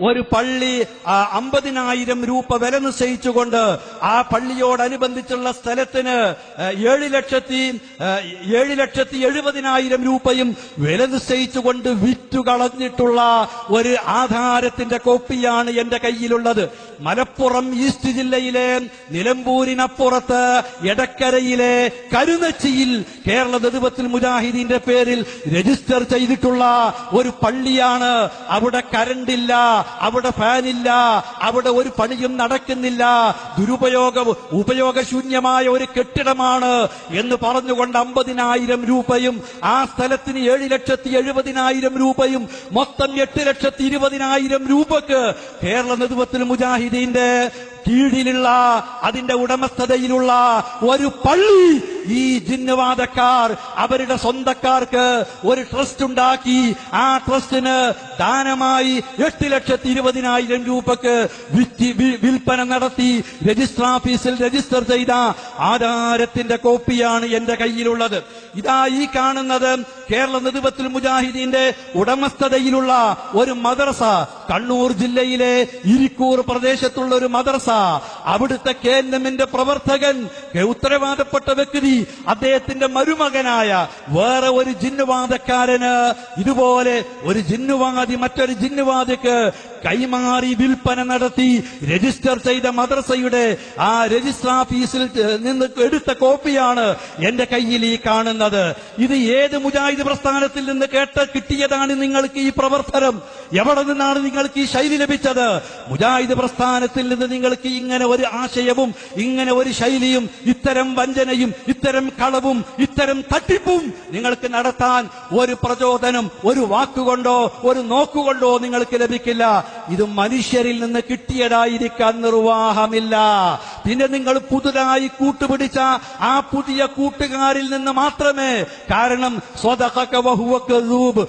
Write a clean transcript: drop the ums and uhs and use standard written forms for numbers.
ഒരു പള്ളി 50,000 രൂപ വില നിശ്ചയിച്ചുകൊണ്ട് ആ പള്ളിയോടനുബന്ധിച്ചുള്ള സ്ഥലത്തിന് 7,70,000 രൂപയും വില നിശ്ചയിച്ചുകൊണ്ട് വിറ്റുകളഞ്ഞിട്ടുള്ള ഒരു ആധാരത്തിന്റെ കോപ്പിയാണ് എന്റെ കയ്യിലുള്ളത്. മലപ്പുറം ഈസ്റ്റ് ജില്ലയിലെ നിലമ്പൂരിനപ്പുറത്ത് എടക്കരയിലെ കരുനച്ചിയിൽ കേരള നേതൃത്വത്തിൽ മുജാഹിദീന്റെ പേരിൽ രജിസ്റ്റർ ചെയ്തിട്ടുള്ള ഒരു പള്ളിയാണ്. അവിടെ കരണ്ടില്ല, അവിടെ ഫാനില്ല, അവിടെ ഒരു പണിയും നടക്കുന്നില്ല, ഉപയോഗശൂന്യമായ ഒരു കെട്ടിടമാണ് എന്ന് പറഞ്ഞുകൊണ്ട് 50,000 രൂപയും ആ സ്ഥലത്തിന് 7,70,000 രൂപയും മൊത്തം 8,20,000 രൂപക്ക് കേരള നേതൃത്വത്തിൽ മുജാഹിദീന്റെ കീഴിലുള്ള അതിന്റെ ഉടമസ്ഥതയിലുള്ള ഒരു പള്ളി ഈ ജിന്നുവാദക്കാർ അവരുടെ സ്വന്തക്കാർക്ക് ഒരു ട്രസ്റ്റ് ഉണ്ടാക്കി ആ ട്രസ്റ്റിന് ദാനമായി 8,20,000 രൂപക്ക് വിൽപ്പന നടത്തി രജിസ്റ്റർ ഓഫീസിൽ രജിസ്റ്റർ ചെയ്ത ആധാരത്തിന്റെ കോപ്പിയാണ് എന്റെ കയ്യിലുള്ളത്. ഇതാ ഈ കാണുന്നത് കേരള നേതൃത്വത്തിൽ മുജാഹിദീന്റെ ഉടമസ്ഥതയിലുള്ള ഒരു മദ്രസ, കണ്ണൂർ ജില്ലയിലെ ഇരിക്കൂർ പ്രദേശത്തുള്ള ഒരു മദ്രസ. അവിടുത്തെ KNM-ന്റെ പ്രവർത്തകൻ, ഉത്തരവാദപ്പെട്ട വ്യക്തി, അദ്ദേഹത്തിന്റെ മരുമകനായ വേറെ ഒരു ജിന്നുവാദക്കാരന് ഇതുപോലെ ഒരു ജിന്നുവാദി മറ്റൊരു ജിന്നുവാദിക്ക് കൈമാറി വിൽപ്പന നടത്തി രജിസ്റ്റർ ചെയ്ത മദ്രസയുടെ ആ രജിസ്റ്റർ ഓഫീസിൽ നിന്ന് എടുത്ത കോപ്പിയാണ് എന്റെ കയ്യിൽ ഈ കാണുന്നത്. ഇത് ഏത് മുജാഹിദ് പ്രസ്ഥാനത്തിൽ നിന്ന് കിട്ടിയതാണ് നിങ്ങൾക്ക് ഈ പ്രവർത്തനം? എവിടെ നിന്നാണ് നിങ്ങൾക്ക് ഈ ശൈലി ലഭിച്ചത്? മുജാഹിദ് പ്രസ്ഥാനത്തിൽ നിന്ന് നിങ്ങൾക്ക് ഇങ്ങനെ ഒരു ആശയവും ഇങ്ങനെ ഒരു ശൈലിയും ഇത്തരം വഞ്ചനയും ഇത്തരം കളവും ഇത്തരം തട്ടിപ്പും നിങ്ങൾക്ക് നടത്താൻ ഒരു പ്രചോദനം ഒരു വാക്കുകൊണ്ടോ ഒരു നോക്കുകൊണ്ടോ നിങ്ങൾക്ക് ലഭിക്കില്ല. ഇത് മനുഷ്യരിൽ നിന്ന് കിട്ടിയതായിരിക്കാൻ നിർവാഹമില്ല. പിന്നെ നിങ്ങൾ പുതുതായി കൂട്ടുപിടിച്ച ആ പുതിയ കൂട്ടുകാരിൽ നിന്ന് മാത്രമേ. കാരണം സ്വദഖക വഹുവ കദൂബ്